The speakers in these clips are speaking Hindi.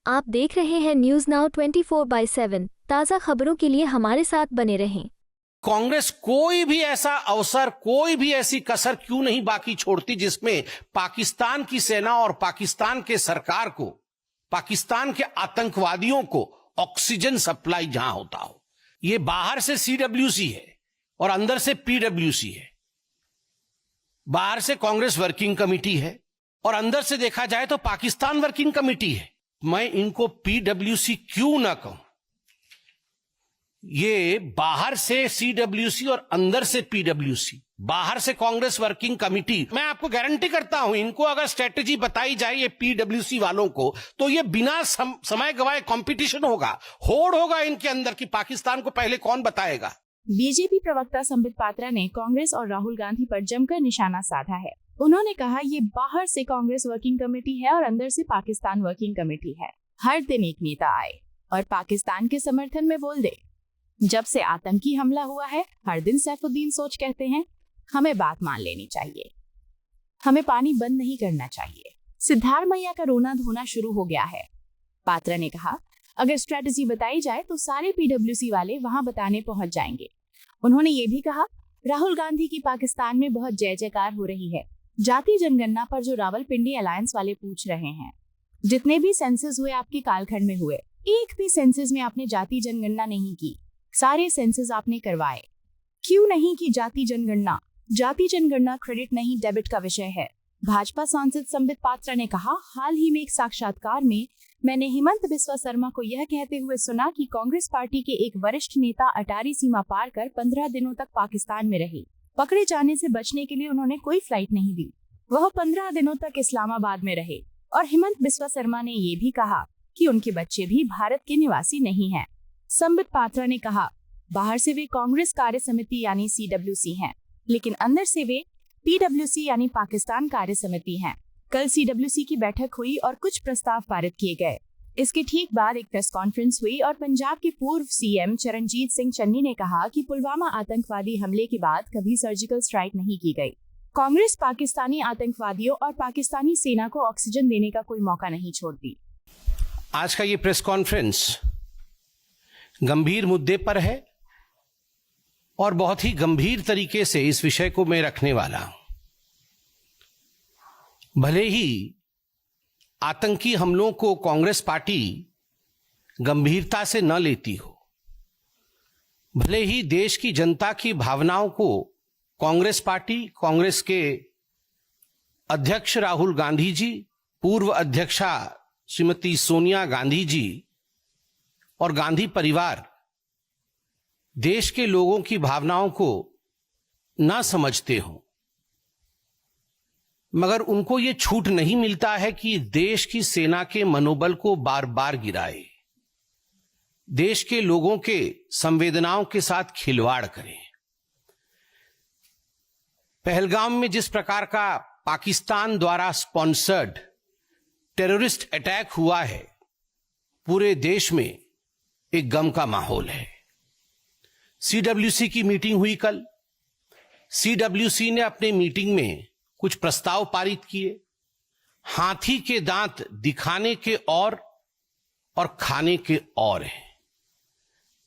आप देख रहे हैं न्यूज नाउ 24/7 ताज़ा खबरों के लिए हमारे साथ बने रहें। कांग्रेस कोई भी ऐसा अवसर, कोई भी ऐसी कसर क्यों नहीं बाकी छोड़ती जिसमें पाकिस्तान की सेना और पाकिस्तान के सरकार को, पाकिस्तान के आतंकवादियों को ऑक्सीजन सप्लाई जहां होता हो। ये बाहर से सीडब्ल्यूसी है और अंदर से पीडब्ल्यूसी है। बाहर से कांग्रेस वर्किंग कमेटी है और अंदर से देखा जाए तो पाकिस्तान वर्किंग कमेटी है। मैं इनको पीडब्ल्यूसी क्यों ना कहूं? ये बाहर से सीडब्ल्यूसी और अंदर से पीडब्ल्यूसी, बाहर से कांग्रेस वर्किंग कमेटी। मैं आपको गारंटी करता हूं, इनको अगर स्ट्रेटेजी बताई जाए ये पीडब्ल्यूसी वालों को, तो ये बिना समय गवाए कंपटीशन होगा, होड़ होगा इनके अंदर कि पाकिस्तान को पहले कौन बताएगा। बीजेपी प्रवक्ता संबित पात्रा ने कांग्रेस और राहुल गांधी पर जमकर निशाना साधा है। उन्होंने कहा, ये बाहर से कांग्रेस वर्किंग कमेटी है और अंदर से पाकिस्तान वर्किंग कमेटी है। हर दिन एक नेता आए और पाकिस्तान के समर्थन में बोल दे। जब से आतंकी हमला हुआ है, हर दिन सैफुद्दीन सोच कहते हैं, हमें बात मान लेनी चाहिए, हमें पानी बंद नहीं करना चाहिए। सिद्धार्थ मैया का रोना धोना शुरू हो गया है। पात्रा ने कहा, अगर स्ट्रेटजी बताई जाए तो सारे पीडब्ल्यूसी वाले वहां बताने पहुंच जाएंगे। उन्होंने ये भी कहा, राहुल गांधी की पाकिस्तान में बहुत जय जयकार हो रही है। जाति जनगणना पर जो रावलपिंडी अलायंस वाले पूछ रहे हैं, जितने भी सेंसस हुए आपके कालखंड में हुए, एक भी सेंसस में आपने जाति जनगणना नहीं की। सारे सेंसस आपने करवाए, क्यों नहीं की जाति जनगणना? जाति जनगणना क्रेडिट नहीं डेबिट का विषय है। भाजपा सांसद संबित पात्रा ने कहा, हाल ही में एक साक्षात्कार में मैंने हेमंत बिस्वा शर्मा को यह कहते हुए सुना कि कांग्रेस पार्टी के एक वरिष्ठ नेता अटारी सीमा पार कर 15 दिनों तक पाकिस्तान में रहे। पकड़े जाने से बचने के लिए उन्होंने कोई फ्लाइट नहीं दी। वह 15 दिनों तक इस्लामाबाद में रहे। और हेमंत बिस्वा शर्मा ने ये भी कहा कि उनके बच्चे भी भारत के निवासी नहीं हैं। संबित पात्रा ने कहा, बाहर से वे कांग्रेस कार्य समिति यानी सीडब्ल्यूसी हैं, लेकिन अंदर से वे पीडब्ल्यूसी यानी पाकिस्तान कार्य समिति हैं। कल सीडब्ल्यूसी की बैठक हुई और कुछ प्रस्ताव पारित किए गए। इसके ठीक बाद एक प्रेस कॉन्फ्रेंस हुई और पंजाब के पूर्व सीएम चरणजीत सिंह चन्नी ने कहा कि पुलवामा आतंकवादी हमले के बाद कभी सर्जिकल स्ट्राइक नहीं की गई। कांग्रेस पाकिस्तानी आतंकवादियों और पाकिस्तानी सेना को ऑक्सीजन देने का कोई मौका नहीं छोड़ती। आज का ये प्रेस कॉन्फ्रेंस गंभीर मुद्दे पर है और बहुत ही गंभीर तरीके से इस विषय को मैं रखने वाला हूं। भले ही आतंकी हमलों को कांग्रेस पार्टी गंभीरता से न लेती हो, भले ही देश की जनता की भावनाओं को कांग्रेस पार्टी, कांग्रेस के अध्यक्ष राहुल गांधी जी, पूर्व अध्यक्षा श्रीमती सोनिया गांधी जी और गांधी परिवार देश के लोगों की भावनाओं को ना समझते हो, मगर उनको ये छूट नहीं मिलता है कि देश की सेना के मनोबल को बार बार गिराए, देश के लोगों के संवेदनाओं के साथ खिलवाड़ करें। पहलगाम में जिस प्रकार का पाकिस्तान द्वारा स्पॉन्सर्ड टेररिस्ट अटैक हुआ है, पूरे देश में एक गम का माहौल है। सीडब्ल्यूसी की मीटिंग हुई कल। सीडब्ल्यूसी ने अपने मीटिंग में कुछ प्रस्ताव पारित किए। हाथी के दांत दिखाने के और खाने के और हैं।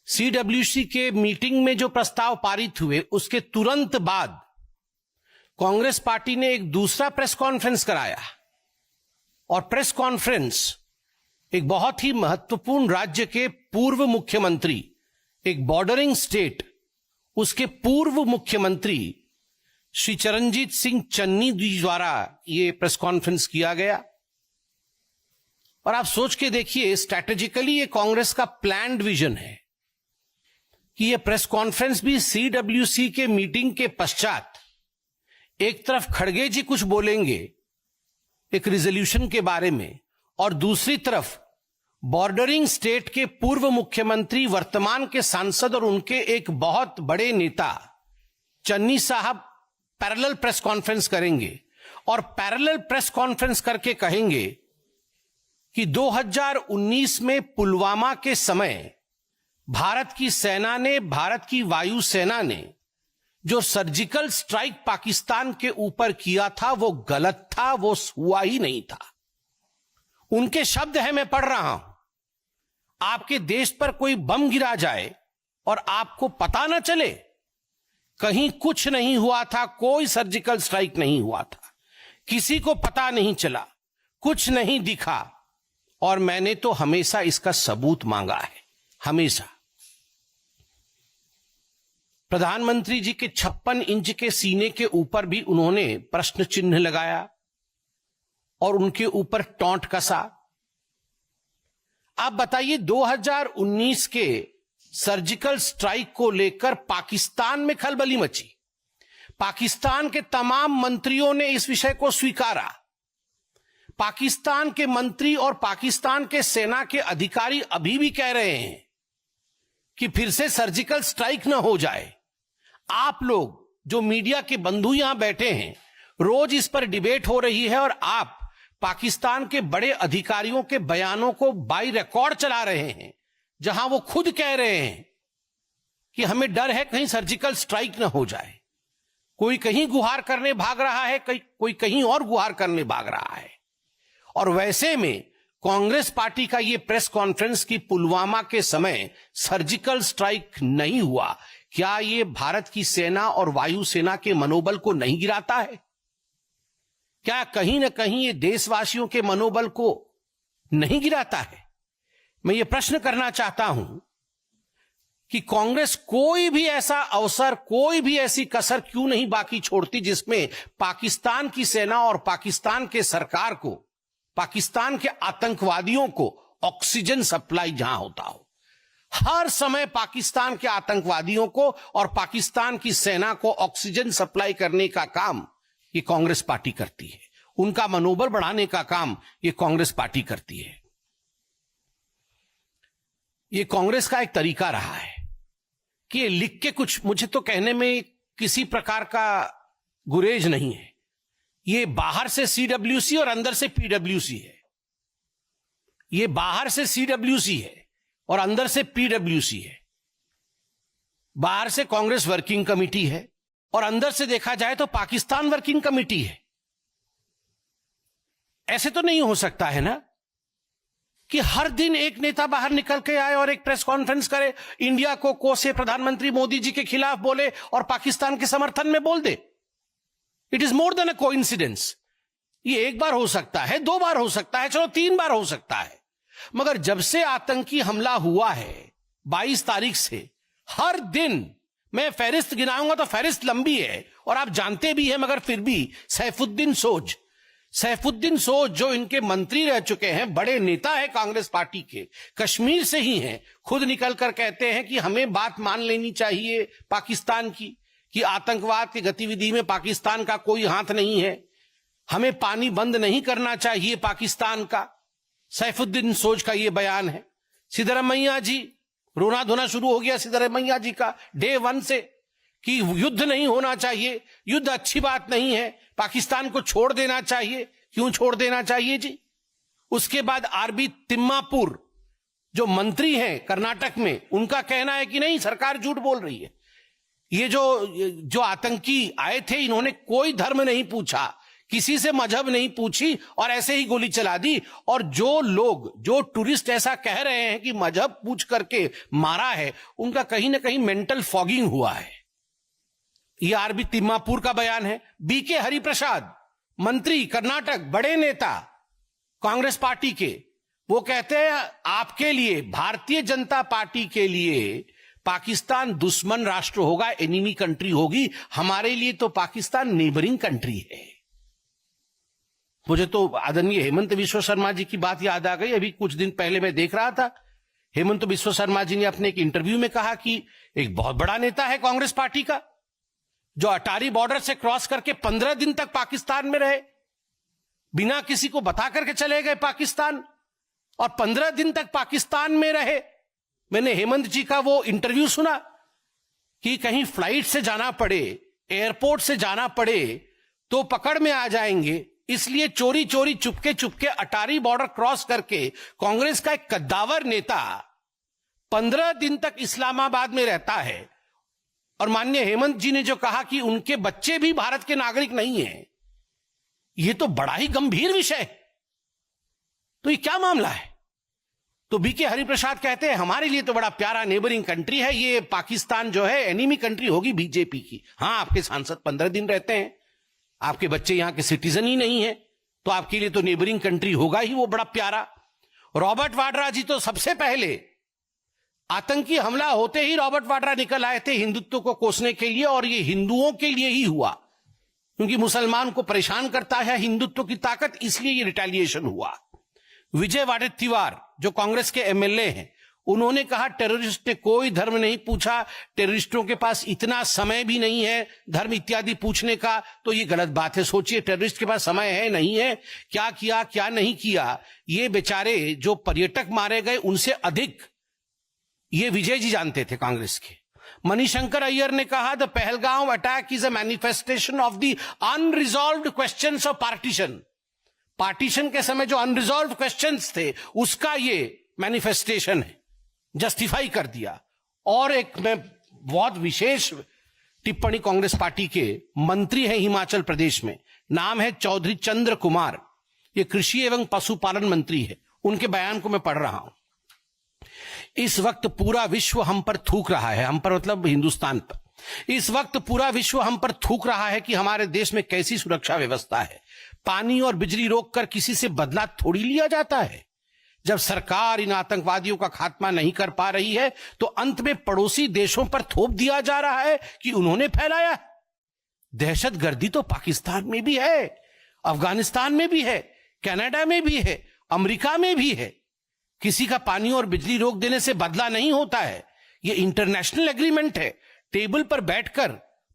सीडब्ल्यूसी के मीटिंग में जो प्रस्ताव पारित हुए, उसके तुरंत बाद कांग्रेस पार्टी ने एक दूसरा प्रेस कॉन्फ्रेंस कराया और प्रेस कॉन्फ्रेंस एक बहुत ही महत्वपूर्ण राज्य के पूर्व मुख्यमंत्री, एक बॉर्डरिंग स्टेट, उसके पूर्व मुख्यमंत्री श्री चरणजीत सिंह चन्नी जी द्वारा यह प्रेस कॉन्फ्रेंस किया गया। और आप सोच के देखिए, स्ट्रैटेजिकली ये कांग्रेस का प्लान्ड विजन है कि यह प्रेस कॉन्फ्रेंस भी सीडब्ल्यूसी के मीटिंग के पश्चात एक तरफ खड़गे जी कुछ बोलेंगे एक रिजोल्यूशन के बारे में, और दूसरी तरफ बॉर्डरिंग स्टेट के पूर्व मुख्यमंत्री, वर्तमान के सांसद और उनके एक बहुत बड़े नेता चन्नी साहब पैरेलल प्रेस कॉन्फ्रेंस करेंगे और पैरेलल प्रेस कॉन्फ्रेंस करके कहेंगे कि 2019 में पुलवामा के समय भारत की सेना ने, भारत की वायुसेना ने जो सर्जिकल स्ट्राइक पाकिस्तान के ऊपर किया था वो गलत था, वो हुआ ही नहीं था। उनके शब्द हैं, मैं पढ़ रहा हूं। आपके देश पर कोई बम गिरा जाए और आपको पता ना चले? कहीं कुछ नहीं हुआ था, कोई सर्जिकल स्ट्राइक नहीं हुआ था, किसी को पता नहीं चला, कुछ नहीं दिखा, और मैंने तो हमेशा इसका सबूत मांगा है, हमेशा। प्रधानमंत्री जी के 56 इंच के सीने के ऊपर भी उन्होंने प्रश्न चिन्ह लगाया और उनके ऊपर टॉन्ट कसा। आप बताइए, 2019 के सर्जिकल स्ट्राइक को लेकर पाकिस्तान में खलबली मची। पाकिस्तान के तमाम मंत्रियों ने इस विषय को स्वीकारा। पाकिस्तान के मंत्री और पाकिस्तान के सेना के अधिकारी अभी भी कह रहे हैं कि फिर से सर्जिकल स्ट्राइक न हो जाए। आप लोग जो मीडिया के बंधु यहां बैठे हैं, रोज इस पर डिबेट हो रही है और आप पाकिस्तान के बड़े अधिकारियों के बयानों को बाई रिकॉर्ड चला रहे हैं, जहां वो खुद कह रहे हैं कि हमें डर है कहीं सर्जिकल स्ट्राइक न हो जाए। कोई कहीं गुहार करने भाग रहा है, कोई कहीं और गुहार करने भाग रहा है। और वैसे में कांग्रेस पार्टी का यह प्रेस कॉन्फ्रेंस कि पुलवामा के समय सर्जिकल स्ट्राइक नहीं हुआ, क्या यह भारत की सेना और वायुसेना के मनोबल को नहीं गिराता है? क्या कहीं ना कहीं ये देशवासियों के मनोबल को नहीं गिराता है? मैं ये प्रश्न करना चाहता हूं कि कांग्रेस कोई भी ऐसा अवसर, कोई भी ऐसी कसर क्यों नहीं बाकी छोड़ती जिसमें पाकिस्तान की सेना और पाकिस्तान के सरकार को, पाकिस्तान के आतंकवादियों को ऑक्सीजन सप्लाई जहां होता हो। हर समय पाकिस्तान के आतंकवादियों को और पाकिस्तान की सेना को ऑक्सीजन सप्लाई करने का काम ये कांग्रेस पार्टी करती है। उनका मनोबल बढ़ाने का काम ये कांग्रेस पार्टी करती है। ये कांग्रेस का एक तरीका रहा है कि ये लिख के कुछ, मुझे तो कहने में किसी प्रकार का गुरेज नहीं है। ये बाहर से सीडब्ल्यूसी और अंदर से पीडब्ल्यूसी है। ये बाहर से सीडब्ल्यूसी है और अंदर से पीडब्ल्यूसी है। बाहर से कांग्रेस वर्किंग कमेटी है और अंदर से देखा जाए तो पाकिस्तान वर्किंग कमेटी है। ऐसे तो नहीं हो सकता है ना कि हर दिन एक नेता बाहर निकल के आए और एक प्रेस कॉन्फ्रेंस करे, इंडिया को कोसे, प्रधानमंत्री मोदी जी के खिलाफ बोले और पाकिस्तान के समर्थन में बोल दे। It is more than a coincidence. ये एक बार हो सकता है, 2 बार हो सकता है, चलो 3 बार हो सकता है, मगर जब से आतंकी हमला हुआ है 22 तारीख से, हर दिन मैं फहरिस्त गिनाऊंगा तो फहरिस्त लंबी है और आप जानते भी हैं, मगर फिर भी सैफुद्दीन सोज जो इनके मंत्री रह चुके हैं, बड़े नेता है कांग्रेस पार्टी के, कश्मीर से ही हैं, खुद निकल कर कहते हैं कि हमें बात मान लेनी चाहिए पाकिस्तान की कि आतंकवाद की गतिविधि में पाकिस्तान का कोई हाथ नहीं है, हमें पानी बंद नहीं करना चाहिए पाकिस्तान का। सैफुद्दीन सोज का यह बयान है। सिद्धरमैया जी, रोना धोना शुरू हो गया सिद्धरमैया जी का डे 1 से कि युद्ध नहीं होना चाहिए, युद्ध अच्छी बात नहीं है, पाकिस्तान को छोड़ देना चाहिए। क्यों छोड़ देना चाहिए जी? उसके बाद आरबी तिम्मापुर जो मंत्री हैं कर्नाटक में, उनका कहना है कि नहीं, सरकार झूठ बोल रही है। ये जो आतंकी आए थे, इन्होंने कोई धर्म नहीं पूछा, किसी से मजहब नहीं पूछी और ऐसे ही गोली चला दी। और जो टूरिस्ट ऐसा कह रहे हैं कि मजहब पूछ करके मारा है, उनका कहीं ना कहीं मेंटल फॉगिंग हुआ है। ये आरबी तिम्मापुर का बयान है। बीके हरिप्रसाद, मंत्री कर्नाटक, बड़े नेता कांग्रेस पार्टी के, वो कहते हैं आपके लिए, भारतीय जनता पार्टी के लिए पाकिस्तान दुश्मन राष्ट्र होगा, एनिमी कंट्री होगी, हमारे लिए तो पाकिस्तान नेबरिंग कंट्री है। मुझे तो आदरणीय हेमंत बिस्वा शर्मा जी की बात याद आ गई। अभी कुछ दिन पहले मैं देख रहा था, हेमंत बिस्वा शर्मा जी ने अपने एक इंटरव्यू में कहा कि एक बहुत बड़ा नेता है कांग्रेस पार्टी का, जो अटारी बॉर्डर से क्रॉस करके 15 दिन तक पाकिस्तान में रहे, बिना किसी को बता करके चले गए पाकिस्तान, और 15 दिन तक पाकिस्तान में रहे। मैंने हेमंत जी का वो इंटरव्यू सुना कि कहीं फ्लाइट से जाना पड़े, एयरपोर्ट से जाना पड़े तो पकड़ में आ जाएंगे, इसलिए चोरी चोरी चुपके अटारी बॉर्डर क्रॉस करके कांग्रेस का एक कद्दावर नेता 15 दिन तक इस्लामाबाद में रहता है। और माननीय हेमंत जी ने जो कहा कि उनके बच्चे भी भारत के नागरिक नहीं हैं, यह तो बड़ा ही गंभीर विषय है। तो ये क्या मामला है? तो बीके हरिप्रसाद कहते हैं हमारे लिए तो बड़ा प्यारा नेबरिंग कंट्री है, ये पाकिस्तान जो है एनिमी कंट्री होगी बीजेपी की। हां, आपके सांसद 15 दिन रहते हैं, आपके बच्चे यहां के सिटीजन ही नहीं है, तो आपके लिए तो नेबरिंग कंट्री होगा ही वो बड़ा प्यारा। रॉबर्ट वाड्रा जी तो सबसे पहले आतंकी हमला होते ही रॉबर्ट वाड्रा निकल आए थे हिंदुत्व को कोसने के लिए, और ये हिंदुओं के लिए ही हुआ, क्योंकि मुसलमान को परेशान करता है हिंदुत्व की ताकत, इसलिए ये रिटेलिएशन हुआ। विजय वडेट्टीवार जो कांग्रेस के एमएलए हैं, उन्होंने कहा टेररिस्ट ने कोई धर्म नहीं पूछा, टेररिस्टों के पास इतना समय भी नहीं है धर्म इत्यादि पूछने का, तो ये गलत बात है। सोचिए, टेररिस्ट के पास समय है नहीं है, क्या किया क्या नहीं किया, ये बेचारे जो पर्यटक मारे गए उनसे अधिक ये विजय जी जानते थे कांग्रेस के। मणिशंकर अय्यर ने कहा the Pahalgam attack is a manifestation of the unresolved questions of partition. Partition के समय जो अनरिजॉल्व्ड क्वेश्चंस थे उसका ये मैनिफेस्टेशन है, जस्टिफाई कर दिया। और एक मैं बहुत विशेष टिप्पणी कांग्रेस पार्टी के मंत्री हैं हिमाचल प्रदेश में, नाम है चौधरी चंद्र कुमार, ये कृषि एवं पशुपालन मंत्री है, उनके बयान को मैं पढ़ रहा हूं। इस वक्त पूरा विश्व हम पर थूक रहा है, हम पर मतलब हिंदुस्तान पर, इस वक्त पूरा विश्व हम पर थूक रहा है कि हमारे देश में कैसी सुरक्षा व्यवस्था है। पानी और बिजली रोककर किसी से बदला थोड़ी लिया जाता है। जब सरकार इन आतंकवादियों का खात्मा नहीं कर पा रही है तो अंत में पड़ोसी देशों पर थोप दिया जा रहा है कि उन्होंने फैलाया। दहशतगर्दी तो पाकिस्तान में भी है, अफगानिस्तान में भी है, कनाडा में भी है, अमेरिका में भी है। किसी का पानी और बिजली रोक देने से बदला नहीं होता है, यह इंटरनेशनल एग्रीमेंट है। टेबल पर बैठकर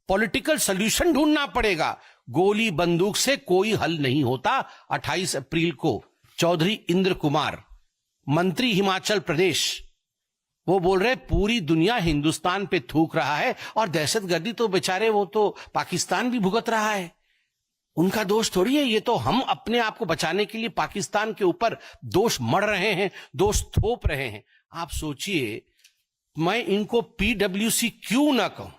पॉलिटिकल सॉल्यूशन ढूंढना पड़ेगा, गोली बंदूक से कोई हल नहीं होता। 28 अप्रैल को चौधरी इंद्र कुमार, मंत्री हिमाचल प्रदेश, वो बोल रहे पूरी दुनिया हिंदुस्तान पे थूक रहा है, और दहशतगर्दी तो बेचारे वो तो पाकिस्तान भी भुगत रहा है, उनका दोष थोड़ी है। ये तो हम अपने आप को बचाने के लिए पाकिस्तान के ऊपर दोष मढ़ रहे हैं, दोष थोप रहे हैं। आप सोचिए, मैं इनको पीडब्ल्यूसी क्यों ना कहूं,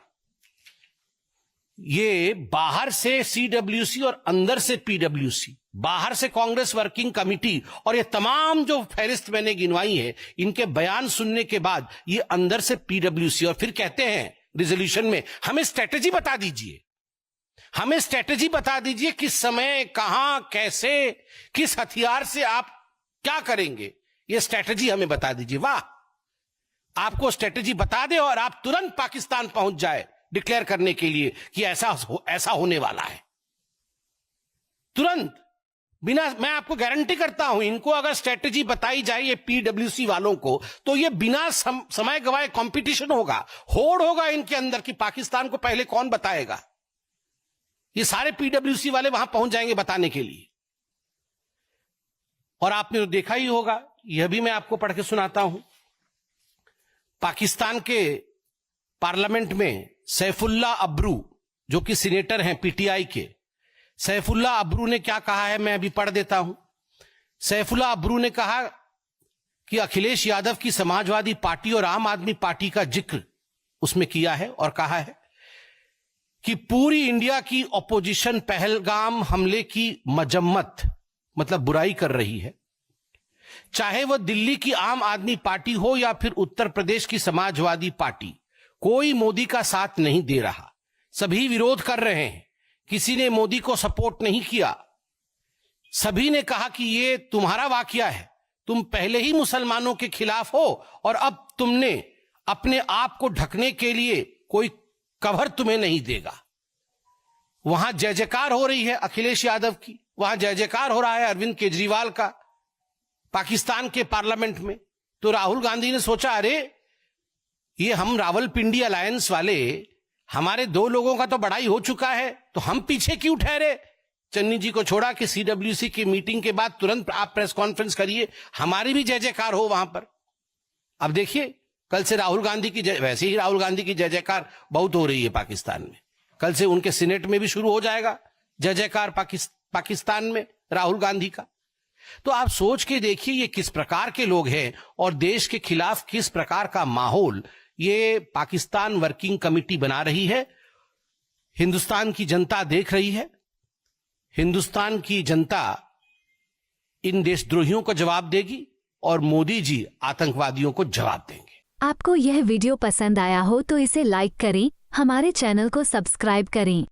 ये बाहर से सीडब्ल्यूसी और अंदर से पीडब्ल्यूसी, बाहर से कांग्रेस वर्किंग कमेटी, और ये तमाम जो फहरिस्त मैंने गिनवाई है, इनके बयान सुनने के बाद ये अंदर से पीडब्ल्यूसी। और फिर कहते हैं रिजोल्यूशन में, हमें स्ट्रेटेजी बता दीजिए, हमें स्ट्रेटेजी बता दीजिए, किस समय, कहां, कैसे, किस हथियार से आप क्या करेंगे, ये स्ट्रेटेजी हमें बता दीजिए। वाह, आपको स्ट्रेटेजी बता दे और आप तुरंत पाकिस्तान पहुंच जाए डिक्लेयर करने के लिए कि ऐसा होने वाला है, तुरंत, बिना, मैं आपको गारंटी करता हूं, इनको अगर स्ट्रेटेजी बताई जाए ये पीडब्ल्यूसी वालों को, तो ये बिना समय गवाए कंपटीशन होगा, होड़ होगा इनके अंदर कि पाकिस्तान को पहले कौन बताएगा। ये सारे पीडब्ल्यूसी वाले वहां पहुंच जाएंगे बताने के लिए। और आपने तो देखा ही होगा, यह भी मैं आपको पढ़ के सुनाता हूं। पाकिस्तान के पार्लियामेंट में सैफुल्ला अब्रू, जो कि सीनेटर हैं पीटीआई के, सैफुल्ला अब्रू ने क्या कहा है, मैं अभी पढ़ देता हूं। सैफुल्ला अब्रू ने कहा कि अखिलेश यादव की समाजवादी पार्टी और आम आदमी पार्टी का जिक्र उसमें किया है, और कहा है कि पूरी इंडिया की ऑपोजिशन पहलगाम हमले की मजम्मत, मतलब बुराई कर रही है, चाहे वह दिल्ली की आम आदमी पार्टी हो या फिर उत्तर प्रदेश की समाजवादी पार्टी, कोई मोदी का साथ नहीं दे रहा, सभी विरोध कर रहे हैं, किसी ने मोदी को सपोर्ट नहीं किया। सभी ने कहा कि ये तुम्हारा वाकया है, तुम पहले ही मुसलमानों के खिलाफ हो और अब तुमने अपने आप को ढकने के लिए कोई कवर तुम्हें नहीं देगा। वहां जय जयकार हो रही है अखिलेश यादव की, वहां जय जयकार हो रहा है अरविंद केजरीवाल का पाकिस्तान के पार्लियामेंट में। तो राहुल गांधी ने सोचा, अरे ये हम रावलपिंडी अलायंस वाले, हमारे दो लोगों का तो बड़ाई हो चुका है, तो हम पीछे क्यों ठहरे। चन्नी जी को छोड़ा कि सीडब्ल्यूसी की मीटिंग के बाद तुरंत आप प्रेस कॉन्फ्रेंस करिए, हमारी भी जय जयकार हो वहां पर। अब देखिए, कल से राहुल गांधी की वैसे ही राहुल गांधी की जय जयकार बहुत हो रही है पाकिस्तान में, कल से उनके सीनेट में भी शुरू हो जाएगा जय जयकार पाकिस्तान में राहुल गांधी का। तो आप सोच के देखिए ये किस प्रकार के लोग हैं और देश के खिलाफ किस प्रकार का माहौल ये पाकिस्तान वर्किंग कमेटी बना रही है। हिंदुस्तान की जनता देख रही है, हिंदुस्तान की जनता इन देशद्रोहियों को जवाब देगी और मोदी जी आतंकवादियों को जवाब देंगे। आपको यह वीडियो पसंद आया हो तो इसे लाइक करें, हमारे चैनल को सब्सक्राइब करें।